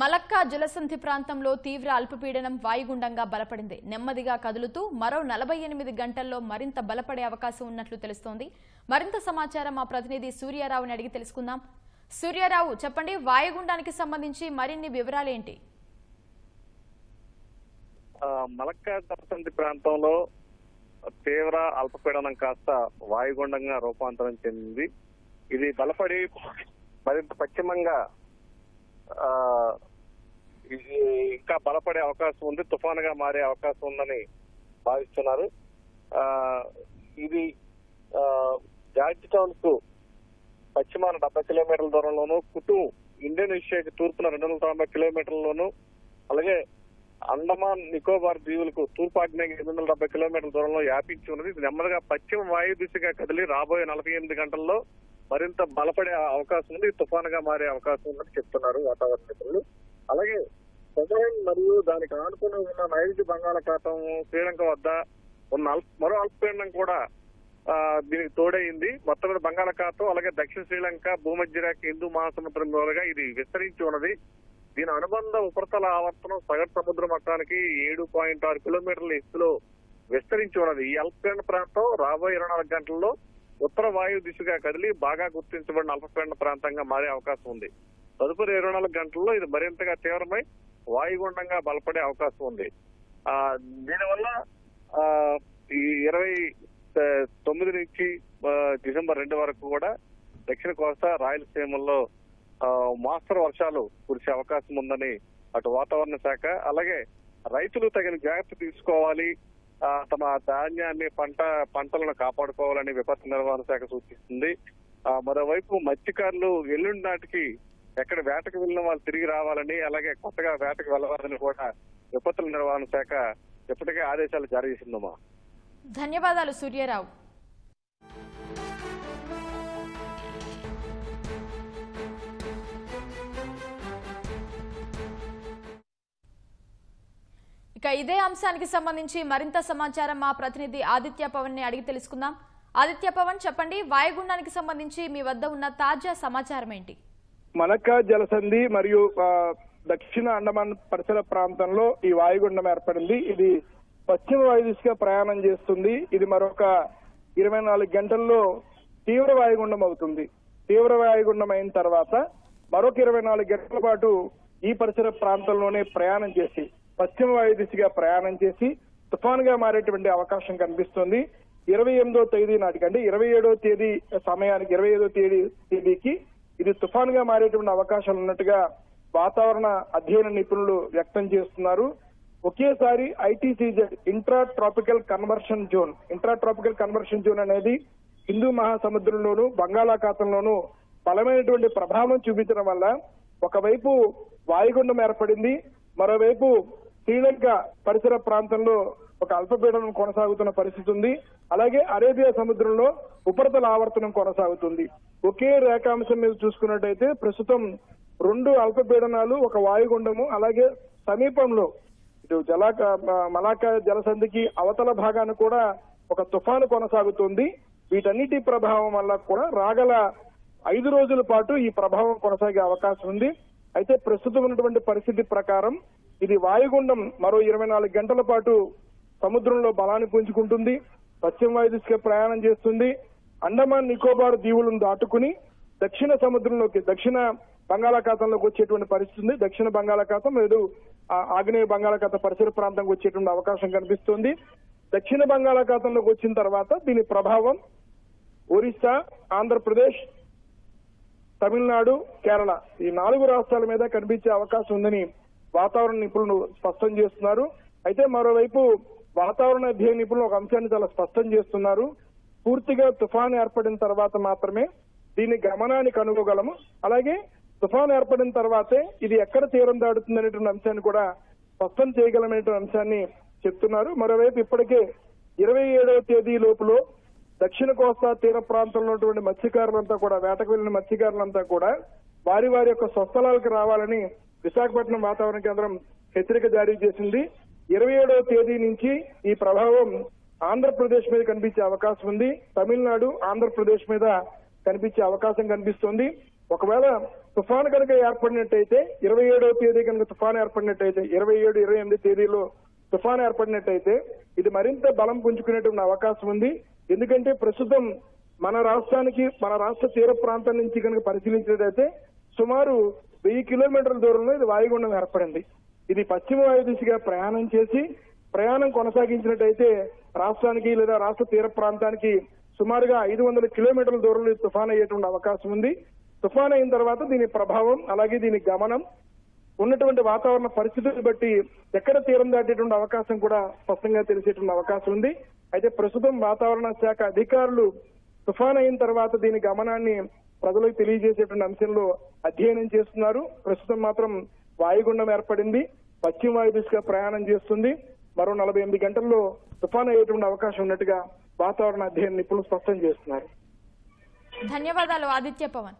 Malacca జలసంధి ప్రాంతంలో తీవ్ర అల్పపీడనం వాయుగుండంగా బలపడింది. నెమ్మదిగా కదులుతూ మరో 48 గంటల్లో మరింత బలపడే అవకాశం ఉన్నట్లు తెలుస్తోంది. మరింత సమాచారం మా ప్రతినిధి సూర్యారావుని అడిగి తెలుసుకుందాం. సూర్యారావు, చెప్పండి, వాయుగుండానికి సంబంధించి మరిన్ని వివరాలేంటి? మలక్కా జలసంధి ప్రాంతంలో తీవ్ర అల్పపీడనం కాస్త వాయుగుండంగా రూపాంతరం చెందింది. ఇది బలపడి మరింత పశ్చిమంగా ఇంకా బలపడే అవకాశం ఉంది, తుఫానుగా మారే అవకాశం ఉందని భావిస్తున్నారు. ఇది జార్జ్ టౌన్ కు పశ్చిమాన 70 కిలోమీటర్ల దూరంలోను, కుటు ఇండోనేషియాకి తూర్పున 290 కిలోమీటర్లలోను, అలాగే అండమాన్ నికోబార్ దీవులకు తూర్పు ఆగ్నేయ 870 కిలోమీటర్ల దూరంలో వ్యాపించి ఉన్నది. ఇది నెమ్మదిగా పశ్చిమ వాయు దిశగా కదిలి రాబోయే 48 గంటల్లో మరింత బలపడే అవకాశం ఉంది, తుఫానుగా మారే అవకాశం ఉందని చెప్తున్నారు వాతావరణ నిపుణులు. అలాగే సదరన్ మరియు దానికి ఆనుకుని ఉన్న నైరుతి బంగాళాఖాతం, శ్రీలంక వద్ద ఉన్న మరో అల్పపీడనం కూడా దీనికి తోడైంది. మొత్తం మీద బంగాళాఖాతం అలాగే దక్షిణ శ్రీలంక, భూమధ్యరేఖ, హిందూ మహాసముద్రం మీదుగా ఇది విస్తరించి ఉన్నది. దీని అనుబంధ ఉపరితల ఆవర్తనం సగటు సముద్ర మట్టానికి 7.6 కిలోమీటర్ల ఎత్తులో విస్తరించి ఉన్నది. ఈ అల్పపీడన ప్రాంతం రాబోయే 24 గంటల్లో ఉత్తర వాయు దిశగా కదిలి బాగా గుర్తించబడిన అల్పపీడన ప్రాంతంగా మారే అవకాశం ఉంది. తదుపరి 24 గంటల్లో ఇది మరింతగా తీవ్రమై వాయుగుండంగా బలపడే అవకాశం ఉంది. దీనివల్ల ఈ 29 నుంచి డిసెంబర్ 2 వరకు కూడా దక్షిణ కోస్తా, రాయలసీమల్లో మోస్తరు వర్షాలు కురిసే అవకాశం ఉందని అటు వాతావరణ శాఖ, అలాగే రైతులు తగిన జాగ్రత్త తీసుకోవాలి, తమ ధాన్యాన్ని పంటలను కాపాడుకోవాలని విపత్తు నిర్వహణ శాఖ సూచిస్తుంది. మరోవైపు మత్స్యకారులు ఎల్లుండి నాటికి ఎక్కడ వేటకు వెళ్ళిన వాళ్ళు తిరిగి రావాలని, అలాగే కొత్తగా వేటకు వెళ్ళవాలని కూడా విపత్తుల నిర్వహణ శాఖ ఇప్పటికే ఆదేశాలు జారీ చేసిందమ్మా. ధన్యవాదాలు సూర్యారావు. ఇక ఇదే అంశానికి సంబంధించి మరింత సమాచారం మా ప్రతినిధి ఆదిత్య పవన్ ని అడిగి తెలుసుకుందాం. ఆదిత్య పవన్, చెప్పండి, వాయుగుండానికి సంబంధించి మీ వద్ద ఉన్న తాజా సమాచారం ఏంటి? మలక్కా జలసంధి మరియు దక్షిణ అండమాన్ పరిసర ప్రాంతంలో ఈ వాయుగుండం ఏర్పడింది. ఇది పశ్చిమ వాయు దిశగా ప్రయాణం చేస్తుంది. ఇది మరొక 24 గంటల్లో తీవ్ర వాయుగుండం అవుతుంది. తీవ్ర వాయుగుండం అయిన తర్వాత మరొక 24 గంటల పాటు ఈ పరిసర ప్రాంతంలోనే ప్రయాణం చేసి పశ్చిమ వాయు దిశగా ప్రయాణం చేసి తుఫానుగా మారేటువంటి అవకాశం కనిపిస్తుంది. 28వ తేదీ నాటికి, అంటే 27వ తేదీ సమయానికి, 25వ తేదీకి ఇది తుఫానుగా మారేటువంటి అవకాశాలు ఉన్నట్టుగా వాతావరణ అధ్యయన నిపుణులు వ్యక్తం చేస్తున్నారు. ఒకేసారి ITCZ intra tropical conversion zone అనేది హిందూ మహాసముద్రంలోను, బంగాళాఖాతంలోను బలమైనటువంటి ప్రభావం చూపించడం వల్ల ఒకవైపు వాయుగుండం ఏర్పడింది, మరోవైపు శ్రీలంక పరిసర ప్రాంతంలో ఒక అల్పపీడనం కొనసాగుతున్న పరిస్థితి ఉంది. అలాగే అరేబియా సముద్రంలో ఉపరితల ఆవర్తనం కొనసాగుతుంది. ఒకే రేఖాంశం మీద చూసుకున్నట్టయితే ప్రస్తుతం 2 అల్పపీడనాలు, ఒక వాయుగుండము, అలాగే సమీపంలో ఇటు మలాకా జలసంధికి అవతల భాగాన్ని కూడా ఒక తుఫాను కొనసాగుతుంది. వీటన్నిటి ప్రభావం వల్ల కూడా రాగల 5 రోజుల పాటు ఈ ప్రభావం కొనసాగే అవకాశం ఉంది. అయితే ప్రస్తుతం ఉన్నటువంటి పరిస్థితి ప్రకారం ఇది వాయుగుండం మరో 24 గంటల పాటు సముద్రంలో బలాన్ని పుంజుకుంటుంది, పశ్చిమ వాయు దిశగా ప్రయాణం చేస్తుంది. అండమాన్ నికోబార్ దీవులను దాటుకుని దక్షిణ సముద్రంలోకి, దక్షిణ బంగాళాఖాతంలోకి వచ్చేటువంటి పరిస్థితి ఉంది. దక్షిణ బంగాళాఖాతం లేదు ఆగ్నేయ బంగాళాఖాత పరిసర ప్రాంతంకి వచ్చేటువంటి అవకాశం కనిపిస్తుంది. దక్షిణ బంగాళాఖాతంలోకి వచ్చిన తర్వాత దీని ప్రభావం ఒరిస్సా, ఆంధ్రప్రదేశ్, తమిళనాడు, కేరళ ఈ 4 రాష్ట్రాల మీద కనిపించే అవకాశం ఉందని వాతావరణ నిపుణులు స్పష్టం చేస్తున్నారు. అయితే మరోవైపు వాతావరణ అధ్యయన నిపుణులు ఒక అంశాన్ని చాలా స్పష్టం చేస్తున్నారు. పూర్తిగా తుఫాను ఏర్పడిన తర్వాత మాత్రమే దీని గమనాన్ని కనుగొగలము, అలాగే తుఫాను ఏర్పడిన తర్వాతే ఇది ఎక్కడ తీరం దాడుతుంది అనేటువంటి అంశాన్ని కూడా స్పష్టం చేయగలమనేటువంటి అంశాన్ని చెప్తున్నారు. మరోవైపు ఇప్పటికే 27వ తేదీ లోపులో దక్షిణ కోస్తా తీర ప్రాంతంలో ఉన్నటువంటి మత్స్యకారులంతా కూడా, వేటకు వెళ్లిన మత్స్యకారులంతా కూడా వారి యొక్క స్వస్థలాలకు రావాలని విశాఖపట్నం వాతావరణ కేంద్రం హెచ్చరిక జారీ చేసింది. 27వ తేదీ నుంచి ఈ ప్రభావం ఆంధ్రప్రదేశ్ మీద కనిపించే అవకాశం ఉంది. తమిళనాడు, ఆంధ్రప్రదేశ్ మీద కనిపించే అవకాశం కనిపిస్తోంది. ఒకవేళ తుఫాను కనుక ఏర్పడినట్టయితే 27వ తేదీ కనుక తుఫాను ఏర్పడినట్టయితే 27, 28 తేదీలో తుఫాను ఏర్పడినట్టయితే ఇది మరింత బలం పుంజుకునేటువంటి అవకాశం ఉంది. ఎందుకంటే ప్రస్తుతం మన రాష్ట్రానికి మన రాష్ట్ర తీర ప్రాంతం నుంచి కనుక పరిశీలించినట్టయితే సుమారు 1000 కిలోమీటర్ల దూరంలో ఇది వాయుగుండం ఏర్పడింది. ఇది పశ్చిమ వాయు దిశగా ప్రయాణం కొనసాగించినట్టయితే రాష్ట్రానికి లేదా రాష్ట్ర తీర ప్రాంతానికి సుమారుగా 500 కిలోమీటర్ల దూరంలో తుఫాను అయ్యేటువంటి అవకాశం ఉంది. తుఫాను అయిన తర్వాత దీని ప్రభావం అలాగే దీని గమనం ఉన్నటువంటి వాతావరణ పరిస్థితులను బట్టి ఎక్కడ తీరం దాటేటువంటి అవకాశం కూడా స్పష్టంగా తెలిసేటువంటి అవకాశం ఉంది. అయితే ప్రస్తుతం వాతావరణ శాఖ అధికారులు తుఫాను అయిన తర్వాత దీని గమనాన్ని ప్రజలకు తెలియజేసేటువంటి అంశంలో అధ్యయనం చేస్తున్నారు. ప్రస్తుతం మాత్రం వాయుగుండం ఏర్పడింది, పశ్చిమ వాయు దిశగా ప్రయాణం చేస్తుంది. మరో 48 గంటల్లో తుఫాను అయ్యేటువంటి అవకాశం ఉన్నట్టుగా వాతావరణ అధ్యయన నిపుణులు స్పష్టం చేస్తున్నారు. ధన్యవాదాలు ఆదిత్య పవన్.